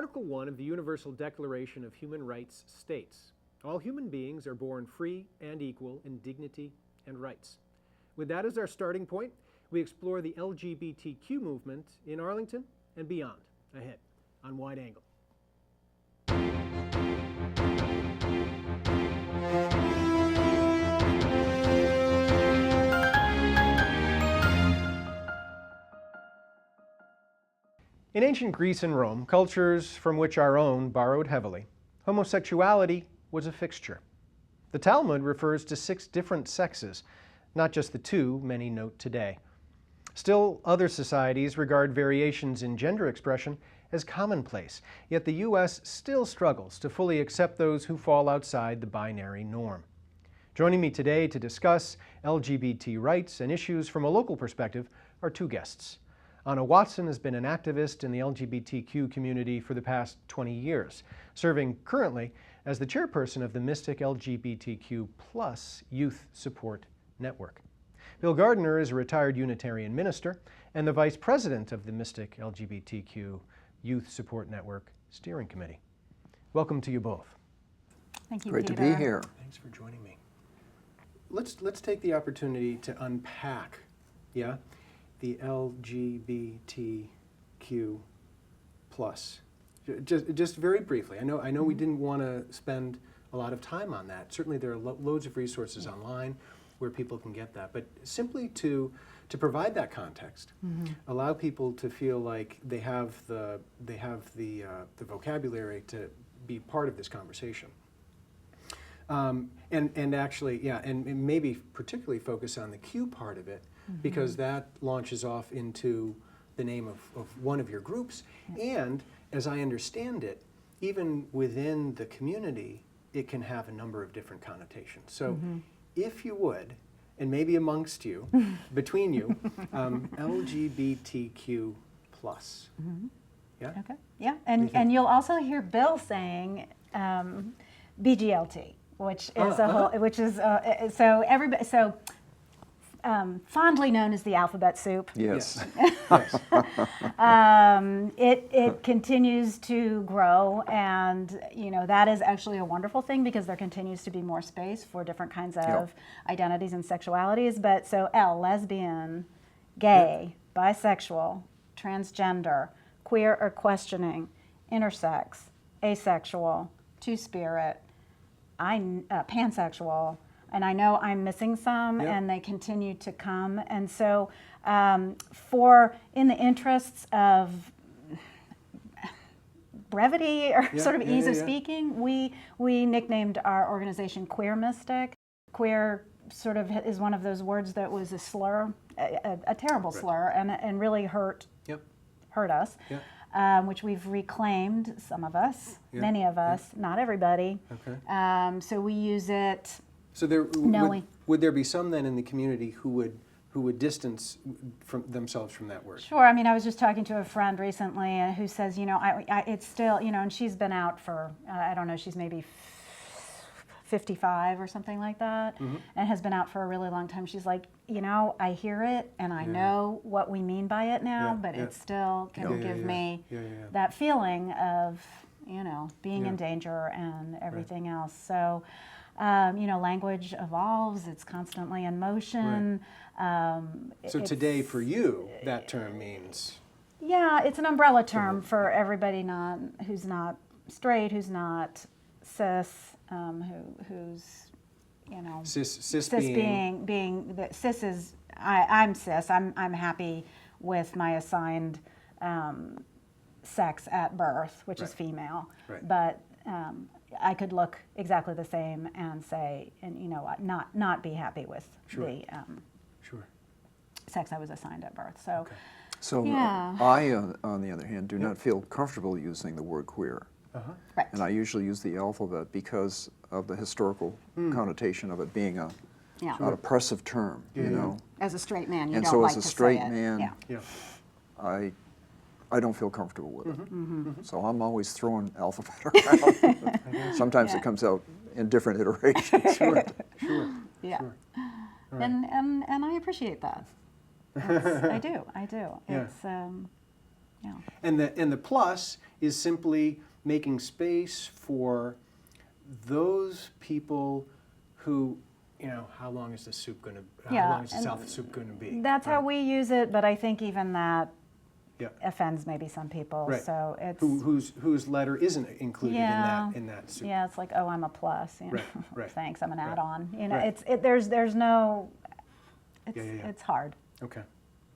Article 1 of the Universal Declaration of Human Rights states, "All human beings are born free and equal in dignity and rights." With that as our starting point, we explore the LGBTQ movement in Arlington and beyond, ahead on Wide Angle. In ancient Greece and Rome, cultures from which our own borrowed heavily, homosexuality was a fixture. The Talmud refers to 6 different sexes, not just the 2 many note today. Still, other societies regard variations in gender expression as commonplace, yet the U.S. still struggles to fully accept those who fall outside the binary norm. Joining me today to discuss LGBT rights and issues from a local perspective are 2 guests. Anna Watson has been an activist in the LGBTQ community for the past 20 years, serving currently as the chairperson of the Mystic LGBTQ+ Youth Support Network. Bill Gardiner is a retired Unitarian minister and the vice president of the Mystic LGBTQ Youth Support Network Steering Committee. Welcome to you both. Thank you, Great Peter. to be here. Thanks for joining me. Let's take the opportunity to unpack, the LGBTQ+. Just very briefly. I know we didn't want to spend a lot of time on that. Certainly there are loads of resources online where people can get that, but simply to provide that context, allow people to feel like they have the vocabulary to be part of this conversation. And actually, and maybe particularly focus on the Q part of it, because that launches off into the name of one of your groups. And as I understand it, even within the community, it can have a number of different connotations. So if you would, and maybe amongst you, between you, LGBTQ+. Yeah? Okay. Yeah, and you'll also hear Bill saying BGLT, which is so everybody fondly known as the alphabet soup. Yes. It continues to grow, and that is actually a wonderful thing because there continues to be more space for different kinds of identities and sexualities. But so L, lesbian, gay, bisexual, transgender, queer or questioning, intersex, asexual, two-spirit, pansexual. And I know I'm missing some, and they continue to come. And so in the interests of brevity or sort of ease of speaking, we nicknamed our organization Queer Mystic. Queer sort of is one of those words that was a slur, a terrible slur, and really hurt us, which we've reclaimed, some of us, many of us, not everybody. Okay. So we use it. So would there be some then in the community who would distance themselves from that word? Sure. I mean, I was just talking to a friend recently who says, it's still, and she's been out for, I don't know, she's maybe 55 or something like that, and has been out for a really long time. She's like, I hear it and I know what we mean by it now, but it still can give me that feeling of, being in danger and everything else. So, language evolves, it's constantly in motion. So today for you, that term means? Yeah, it's an umbrella term for everybody who's not straight, who's not cis, who's, cis being the cis is, I'm cis, I'm happy with my assigned sex at birth, which is female, but I could look exactly the same and say, and not be happy with the sex I was assigned at birth. So, I, on the other hand, do not feel comfortable using the word queer. Right. And I usually use the alphabet because of the historical connotation of it being an oppressive term, As a straight man, you and don't so like as a to straight say it. man, I don't feel comfortable with it. So I'm always throwing alphabet around. Sometimes it comes out in different iterations. Sure. Yeah. Sure. Right. And I appreciate that. I do. Yeah. It's Yeah. And the plus is simply making space for those people who, how long is the soup going to? How long is the South soup going to be? That's how we use it, but I think even that Yeah. offends maybe some people. Right. So it's whose letter isn't included in that soup. Yeah, it's like, oh, I'm a plus. Right, right. Thanks, I'm an Right. add-on. Right. There's no. It's Yeah. it's hard. Okay.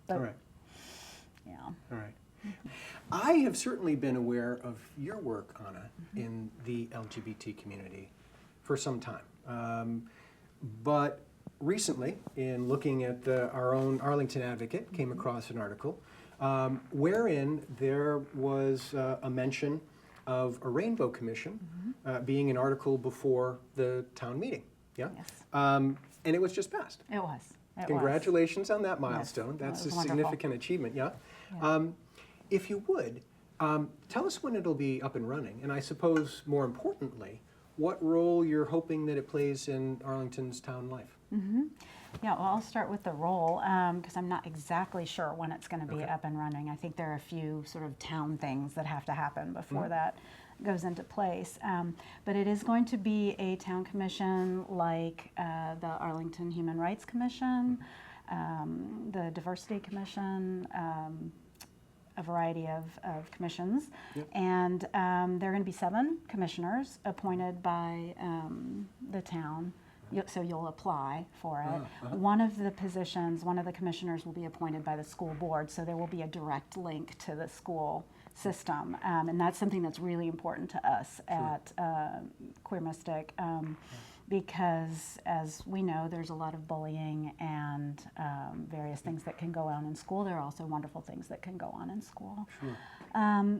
But, All right. Yeah. All right. I have certainly been aware of your work, Anna, in the LGBT community for some time. But recently, in looking at our own Arlington Advocate, came across an article wherein there was a mention of a Rainbow Commission being an article before the town meeting. Yeah? Yes. And it was just passed. It was. It Congratulations on that milestone. that That's a was wonderful. significant achievement, yeah? If you would, tell us when it'll be up and running, and I suppose more importantly, what role you're hoping that it plays in Arlington's town life. Yeah, well, I'll start with the role because I'm not exactly sure when it's going to be up and running. I think there are a few sort of town things that have to happen before that goes into place. But it is going to be a town commission like the Arlington Human Rights Commission, the Diversity Commission, a variety of commissions. And there are going to be 7 commissioners appointed by the town. So you'll apply for it. One of the positions, one of the commissioners will be appointed by the school board, so there will be a direct link to the school system. And that's something that's really important to us at Queer Mystic because, as we know, there's a lot of bullying and various things that can go on in school. There are also wonderful things that can go on in school.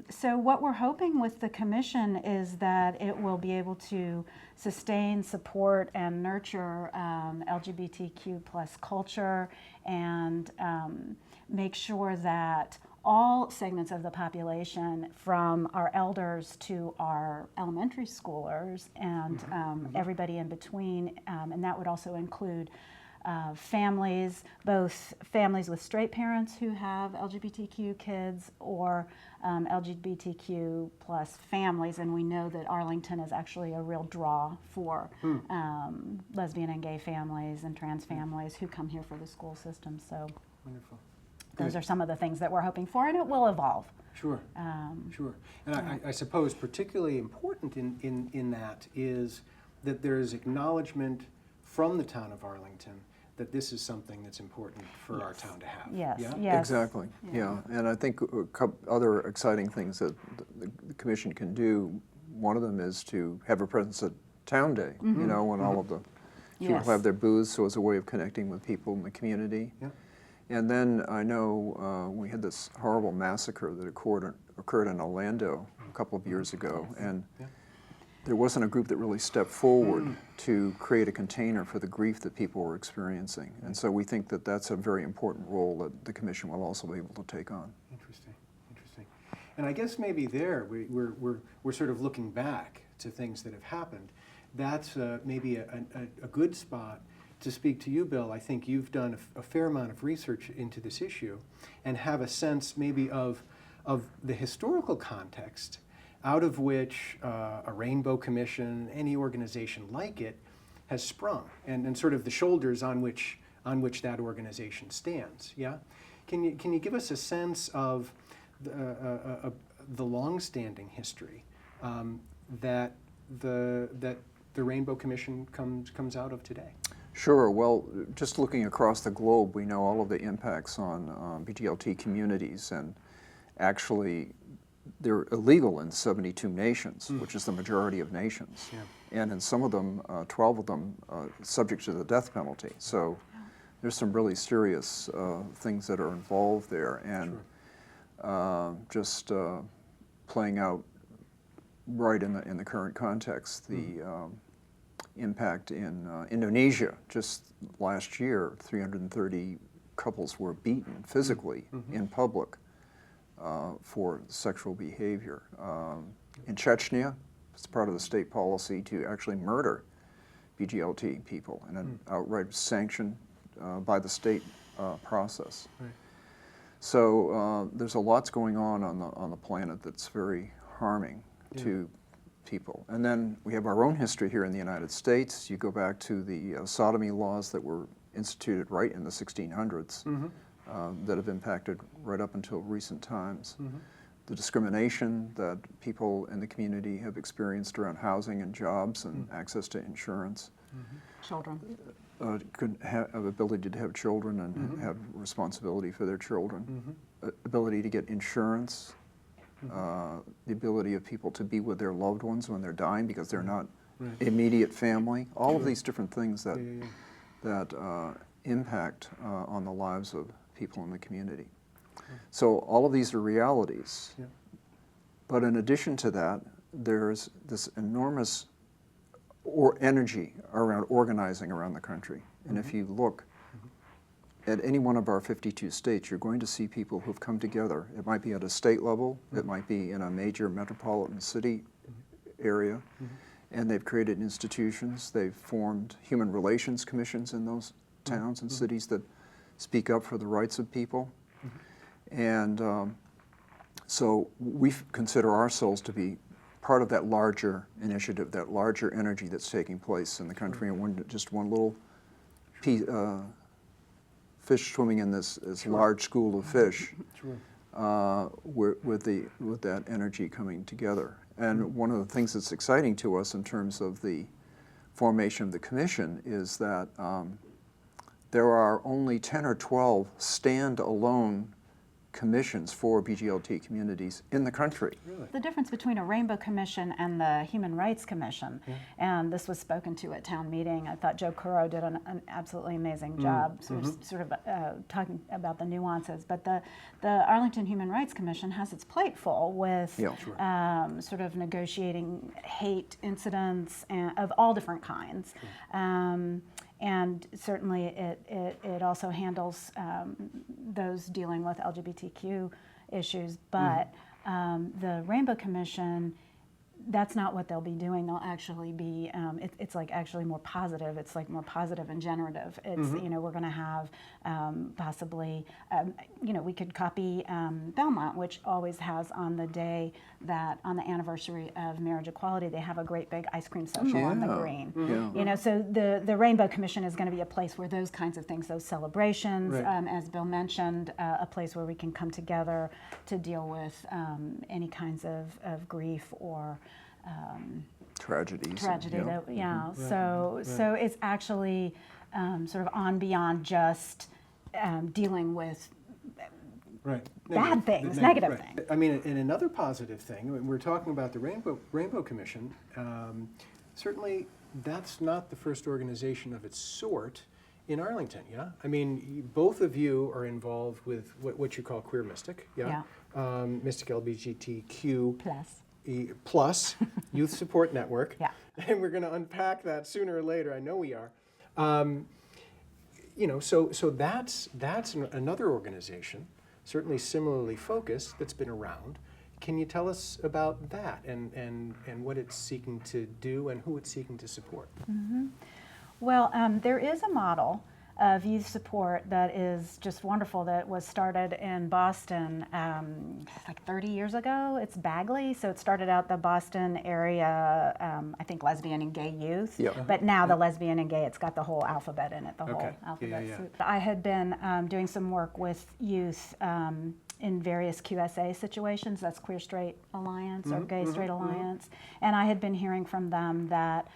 So what we're hoping with the commission is that it will be able to sustain, support, and nurture LGBTQ plus culture and make sure that all segments of the population, from our elders to our elementary schoolers and everybody in between, and that would also include families, both families with straight parents who have LGBTQ kids or LGBTQ plus families, and we know that Arlington is actually a real draw for lesbian and gay families and trans families who come here for the school system. So Wonderful. those are some of the things that we're hoping for, and it will evolve. Sure, sure. And I suppose particularly important in that is that there's acknowledgement from the town of Arlington that this is something that's important for our town to have. Yes, Yeah? yes. Exactly, yeah. And I think a couple other exciting things that the commission can do, one of them is to have a presence at Town Day, when all of the people Yes. have their booths, so it's a way of connecting with people in the community. Yeah. And then I know we had this horrible massacre that occurred in Orlando a couple of years ago, and there wasn't a group that really stepped forward to create a container for the grief that people were experiencing. And so we think that that's a very important role that the commission will also be able to take on. Interesting, interesting. And I guess maybe there we're sort of looking back to things that have happened. That's maybe a good spot to speak to you, Bill. I think you've done a fair amount of research into this issue and have a sense maybe of the historical context out of which a Rainbow Commission, any organization like it, has sprung, and sort of the shoulders on which that organization stands. Yeah, can you give us a sense of the long-standing history that the Rainbow Commission comes out of today? Sure. Well, just looking across the globe, we know all of the impacts on BGLT communities, and actually they're illegal in 72 nations, which is the majority of nations. Yeah. And in some of them, 12 of them, subject to the death penalty. So there's some really serious things that are involved there. And just playing out right in the current context, the impact in Indonesia. Just last year, 330 couples were beaten physically in public for sexual behavior. In Chechnya, it's part of the state policy to actually murder BGLT people, and an outright sanction by the state process. Right. So there's a lot going on the planet that's very harming to people. And then we have our own history here in the United States. You go back to the sodomy laws that were instituted right in the 1600s that have impacted right up until recent times. The discrimination that people in the community have experienced around housing and jobs and access to insurance. Children. Ability to have children and have responsibility for their children. Ability to get insurance. The ability of people to be with their loved ones when they're dying because they're not immediate family. All of these different things that that impact on the lives of people in the community. So all of these are realities. But in addition to that, there's this enormous energy around organizing around the country. And if you look at any one of our 52 states, you're going to see people who've come together. It might be at a state level, it might be in a major metropolitan city area, and they've created institutions. They've formed human relations commissions in those towns and cities that speak up for the rights of people. And so we consider ourselves to be part of that larger initiative, that larger energy that's taking place in the country. And just one little piece, fish swimming in this large school of fish, with that energy coming together. And one of the things that's exciting to us in terms of the formation of the commission is that there are only 10 or 12 stand-alone commissions for BGLT communities in the country. The difference between a Rainbow Commission and the Human Rights Commission, and this was spoken to at town meeting. I thought Joe Curro did an absolutely amazing job sort of talking about the nuances, but the Arlington Human Rights Commission has its plate full with sort of negotiating hate incidents of all different kinds. And certainly it also handles those dealing with LGBTQ issues, but the Rainbow Commission, that's not what they'll be doing. They'll actually be, it's like actually more positive. It's like more positive and generative. It's, you know, we're going to have possibly, you know, we could copy Belmont, which always has on the day that, on the anniversary of marriage equality, they have a great big ice cream social on the green. You know, so the Rainbow Commission is going to be a place where those kinds of things, those celebrations, as Bill mentioned, a place where we can come together to deal with any kinds of grief or tragedies. So it's actually sort of on beyond just dealing with bad things, negative things. I mean, and another positive thing, when we're talking about the Rainbow Commission, certainly that's not the first organization of its sort in Arlington, I mean, both of you are involved with what you call Queer Mystic, Mystic LGBTQ plus Youth Support Network. And we're going to unpack that sooner or later. I know we are. You know, so that's another organization, certainly similarly focused, that's been around. Can you tell us about that and what it's seeking to do and who it's seeking to support? Well, there is a model of youth support that is just wonderful that was started in Boston like 30 years ago. It's Bagley, so it started out the Boston area, I think lesbian and gay youth, but now the lesbian and gay, it's got the whole alphabet in it, the whole alphabet soup. I had been doing some work with youth in various QSA situations, that's Queer Straight Alliance or Gay Straight Alliance, and I had been hearing from them that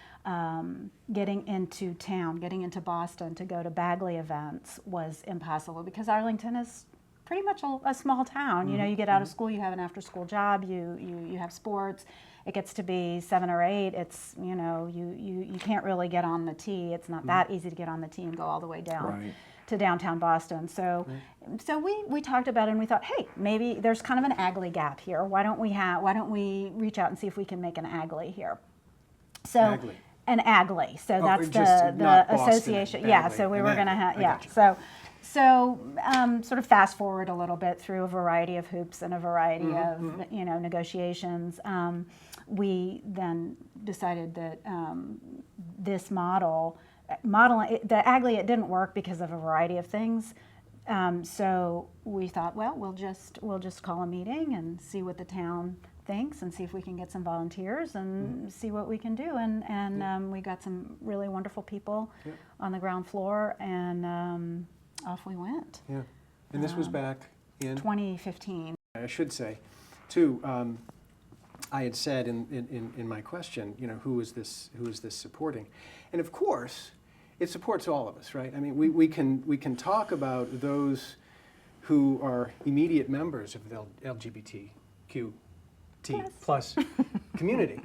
getting into town, getting into Boston to go to Bagley events was impossible because Arlington is pretty much a small town. You know, you get out of school, you have an after-school job, you have sports. It gets to be 7 or 8. It's, you know, you can't really get on the T. It's not that easy to get on the T and go all the way down to downtown Boston. So we talked about it and we thought, hey, maybe there's kind of an AGLE gap here. Why don't we reach out and see if we can make an AGLE here? So. AGLE. An AGLE, so that's the association. So we were going to have, So sort of fast forward a little bit through a variety of hoops and a variety of you know, negotiations. We then decided that this modeling the AGLE, it didn't work because of a variety of things. So we thought, well, we'll just call a meeting and see what the town thinks and see if we can get some volunteers and see what we can do. And we got some really wonderful people on the ground floor, and off we went. Yeah. And this was back in 2015. I should say, too. I had said in my question, who is this supporting? And of course, it supports all of us, right? I mean, we can talk about those who are immediate members of the LGBTQ plus community,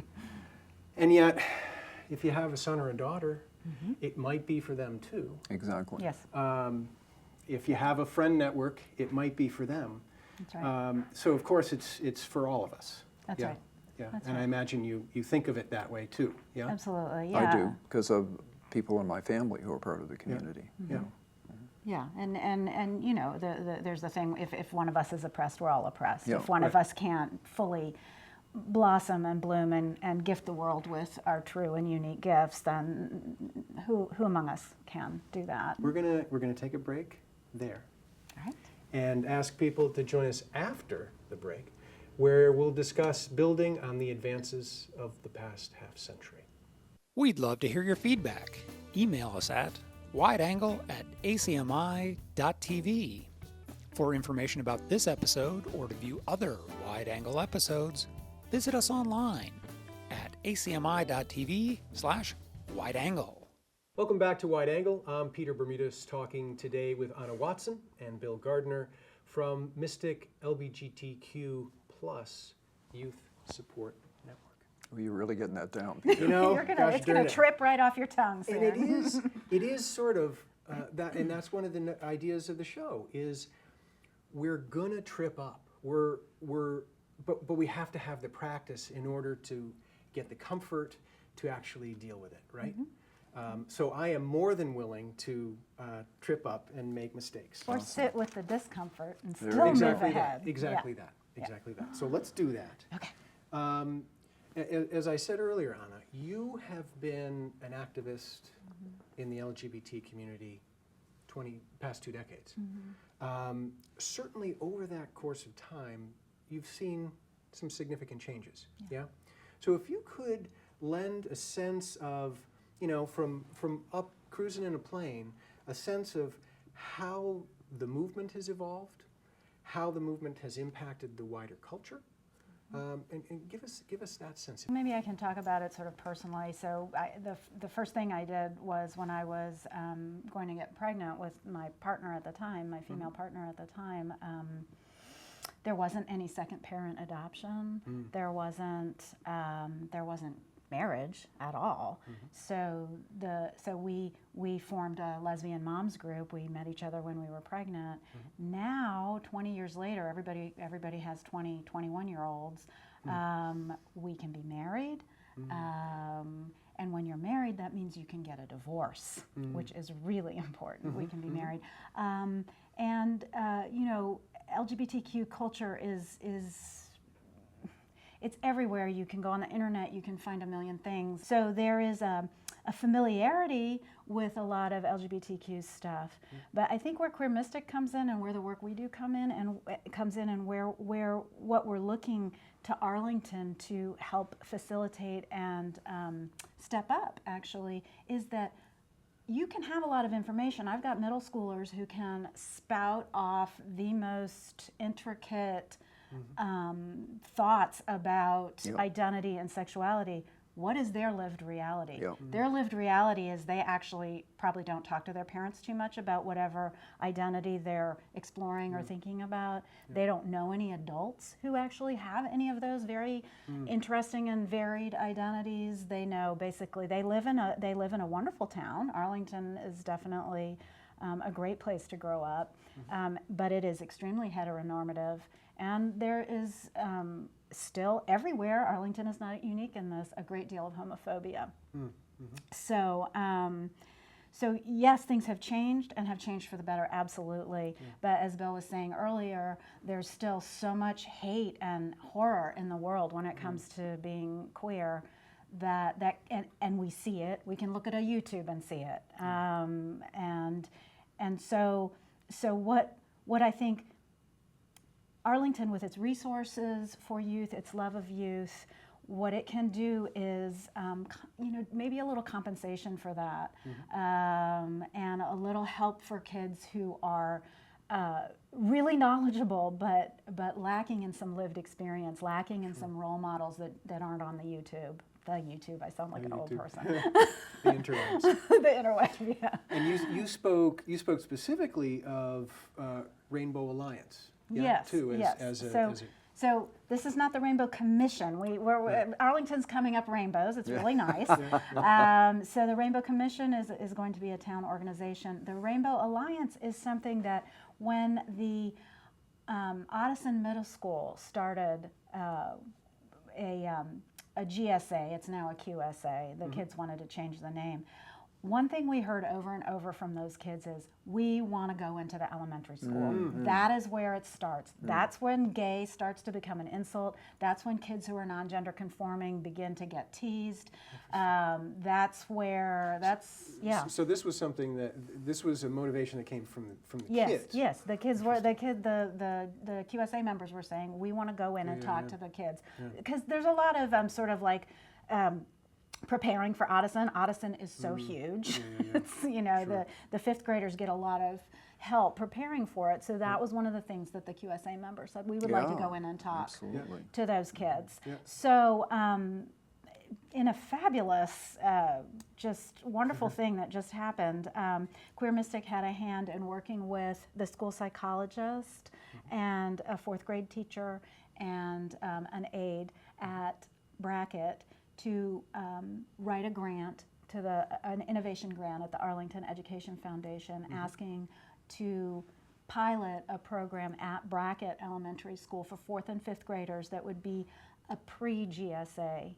and yet, if you have a son or a daughter, it might be for them too. Exactly. Yes. If you have a friend network, it might be for them. That's right. So of course, it's for all of us. That's right. Yeah, That's and right. I imagine you think of it that way too. Yeah. Absolutely. Yeah. I do, because of people in my family who are part of the community. Yeah. Yeah, and there's the thing, if one of us is oppressed, we're all oppressed. Yeah, if one of us can't fully blossom and bloom and gift the world with our true and unique gifts, then who among us can do that? We're gonna take a break there, All right. and ask people to join us after the break, where we'll discuss building on the advances of the past half century. We'd love to hear your feedback. Email us at wideangle@acmi.tv. For information about this episode or to view other Wide Angle episodes, visit us online at acmi.tv/wideangle. Welcome back to Wide Angle. I'm Peter Bermudez, talking today with Anna Watson and Bill Gardiner from Mystic LGBTQ plus Youth Support Network. Well, you're really getting that down. You know, It's gonna trip right off your tongue soon. And it is sort of that, and that's one of the ideas of the show is we're gonna trip up. But we have to have the practice in order to get the comfort to actually deal with it, right? So I am more than willing to trip up and make mistakes. Or sit with the discomfort and still Very move Exactly ahead. that. Exactly that. Exactly that. So let's do that. Okay. As I said earlier, Anna, you have been an activist in the LGBT community past 2 decades. Certainly over that course of time, you've seen some significant changes. Yeah. So if you could lend a sense of, from up cruising in a plane, a sense of how the movement has evolved, how the movement has impacted the wider culture, and give us that sense. Maybe I can talk about it sort of personally. So the first thing I did was when I was going to get pregnant with my partner at the time, my female partner at the time, there wasn't any second parent adoption. There wasn't marriage at all. So we formed a lesbian moms group. We met each other when we were pregnant. Now, 20 years later, everybody has 20, 21-year-olds. We can be married. And when you're married, that means you can get a divorce, which is really important. We can be married. LGBTQ culture is it's everywhere. You can go on the internet, you can find a million things. So there is a familiarity with a lot of LGBTQ stuff. But I think where Queer Mystic comes in and where the work we do comes in and where what we're looking to Arlington to help facilitate and step up actually is that you can have a lot of information. I've got middle schoolers who can spout off the most intricate thoughts about identity and sexuality. What is their lived reality? Their lived reality is they actually probably don't talk to their parents too much about whatever identity they're exploring or thinking about. They don't know any adults who actually have any of those very interesting and varied identities. They know basically they live in a wonderful town. Arlington is definitely a great place to grow up, but it is extremely heteronormative. And there is still everywhere, Arlington is not unique in this, a great deal of homophobia. So yes, things have changed and have changed for the better, absolutely. But as Bill was saying earlier, there's still so much hate and horror in the world when it comes to being queer and we see it. We can look at a YouTube and see it. And so so what I think Arlington, with its resources for youth, its love of youth, what it can do is, maybe a little compensation for that, and a little help for kids who are really knowledgeable, but lacking in some lived experience, lacking in some role models that aren't on the YouTube. I sound like an old person. The interwebs. The interweb, yeah. And you spoke specifically of Rainbow Alliance. Yeah, Yes, too, yes. as a So this is not the Rainbow Commission. Arlington's coming up rainbows. It's really nice. So the Rainbow Commission is going to be a town organization. The Rainbow Alliance is something that when the Addison Middle School started a GSA, it's now a QSA. The kids wanted to change the name. One thing we heard over and over from those kids is, we want to go into the elementary school. That is where it starts. That's when gay starts to become an insult. That's when kids who are non-gender conforming begin to get teased. Yeah. So this was this was a motivation that came from the Yes, kids. yes. The QSA members were saying, we want to go in and talk to the kids. Because there's a lot of preparing for Addison. Addison is so huge. It's, the fifth graders get a lot of help preparing for it. So that was one of the things that the QSA members said, we would like to go in and talk to those kids. So in a fabulous, just wonderful thing that just happened, Queer Mystic had a hand in working with the school psychologist and a fourth grade teacher and an aide at Brackett to write a grant, an innovation grant at the Arlington Education Foundation, asking to pilot a program at Brackett Elementary School for fourth and fifth graders that would be a pre-GSA.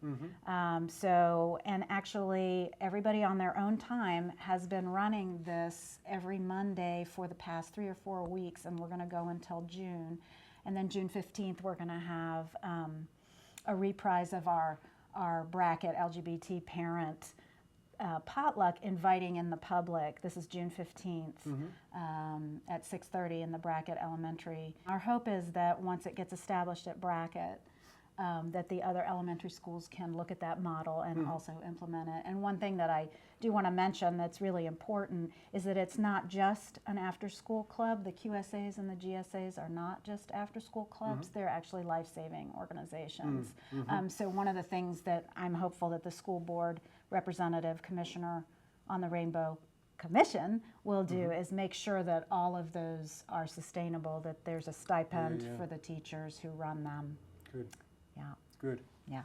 And actually everybody on their own time has been running this every Monday for the past 3 or 4 weeks, and we're going to go until June. And then June 15th we're going to have a reprise of our Brackett LGBT parent potluck, inviting in the public. This is June 15th at 6:30 in the Brackett Elementary. Our hope is that once it gets established at Brackett, that the other elementary schools can look at that model and also implement it. And one thing that I do want to mention that's really important is that it's not just an after-school club. The QSAs and the GSAs are not just after-school clubs. They're actually life-saving organizations. So one of the things that I'm hopeful that the school board representative commissioner on the Rainbow Commission will do is make sure that all of those are sustainable, that there's a stipend for the teachers who run them. Good. Yeah. Good. Yeah.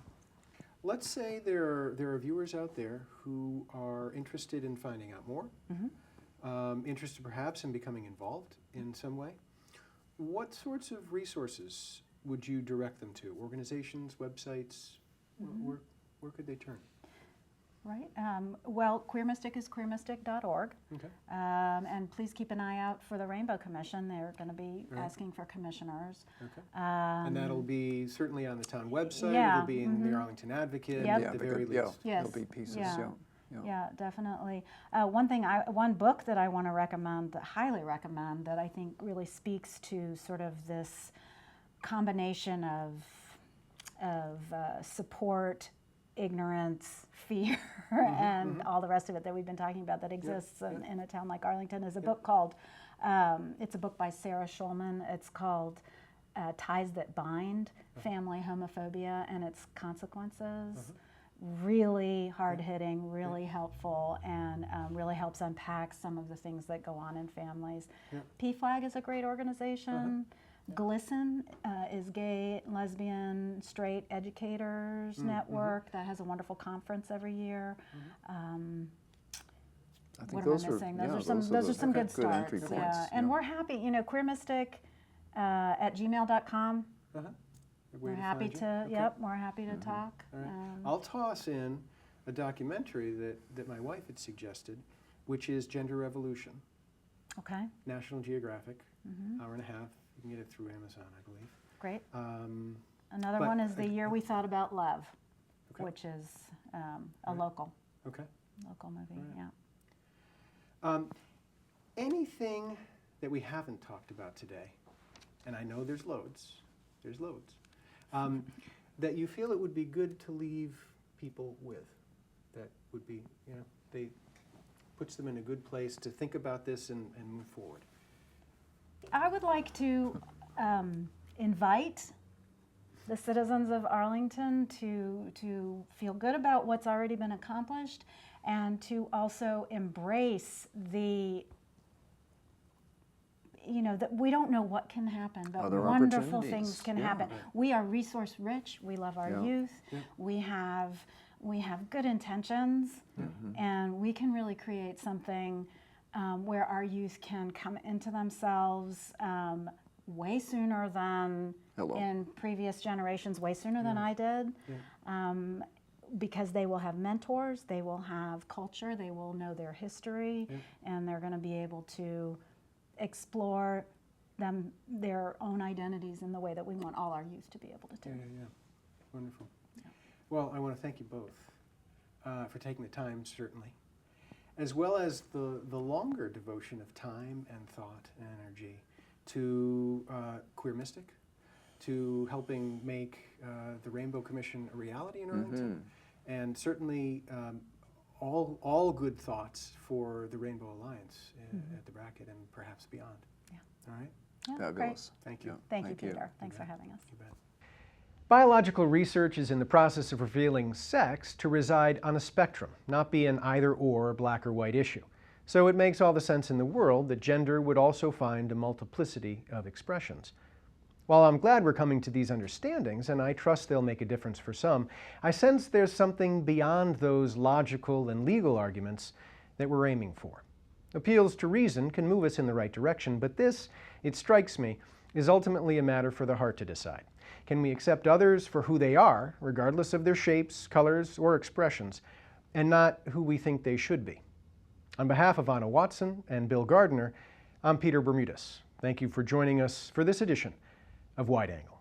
Let's say there are viewers out there who are interested in finding out more, interested perhaps in becoming involved in some way. What sorts of resources would you direct them to? Organizations, websites? Where could they turn? Right. Well, Queer Mystic is queermystic.org. Okay. And please keep an eye out for the Rainbow Commission. They're going to be asking for commissioners. Okay. And that'll be certainly on the town website. Yeah. It'll be in the Arlington Advocate Yep. at the very least. Yes. There'll be pieces, Yeah, definitely. One book that I want to recommend, highly recommend, that I think really speaks to sort of this combination of support, ignorance, fear, and all the rest of it that we've been talking about that exists in a town like Arlington, is a book called, it's a book by Sarah Schulman. It's called Ties That Bind, Family Homophobia and Its Consequences. Really hard-hitting, really helpful, and really helps unpack some of the things that go on in families. PFLAG is a great organization. GLSEN is Gay, Lesbian, Straight Educators Network that has a wonderful conference every year. I think What am I missing? Those are some good starts. entry points. And we're happy. Queer Mystic at gmail.com. We're happy to. We're happy to talk. All right. I'll toss in a documentary that my wife had suggested, which is Gender Revolution. Okay. National Geographic, hour and a half. You can get it through Amazon, I believe. Great. Another one is The Year We Thought About Love, which is a local movie. Anything that we haven't talked about today, and I know there's loads, that you feel it would be good to leave people with, that would be, they puts them in a good place to think about this and move forward? I would like to invite the citizens of Arlington to feel good about what's already been accomplished, and to also embrace that we don't know what can happen, but Other wonderful opportunities. things can Yeah. happen. We are resource rich. We love our Yeah. youth. Yeah. We have good intentions, and we can really create something where our youth can come into themselves way sooner than in previous generations, way sooner than I did. Because they will have mentors, they will have culture, they will know their history, and they're going to be able to explore their own identities in the way that we want all our youth to be able to do. Yeah. Wonderful. Well, I want to thank you both for taking the time, certainly, as well as the longer devotion of time and thought and energy to Queer Mystic, to helping make the Rainbow Commission a reality in Arlington, and certainly all good thoughts for the Rainbow Alliance at the bracket and perhaps beyond. Yeah. All right? Yeah, Fabulous. great. Thank you. Yeah. Thank you, Peter. Thanks for having us. You bet. Biological research is in the process of revealing sex to reside on a spectrum, not be an either-or, black or white issue. So it makes all the sense in the world that gender would also find a multiplicity of expressions. While I'm glad we're coming to these understandings, and I trust they'll make a difference for some, I sense there's something beyond those logical and legal arguments that we're aiming for. Appeals to reason can move us in the right direction, but this, it strikes me, is ultimately a matter for the heart to decide. Can we accept others for who they are, regardless of their shapes, colors, or expressions, and not who we think they should be? On behalf of Anna Watson and Bill Gardiner, I'm Peter Bermudez. Thank you for joining us for this edition of Wide Angle.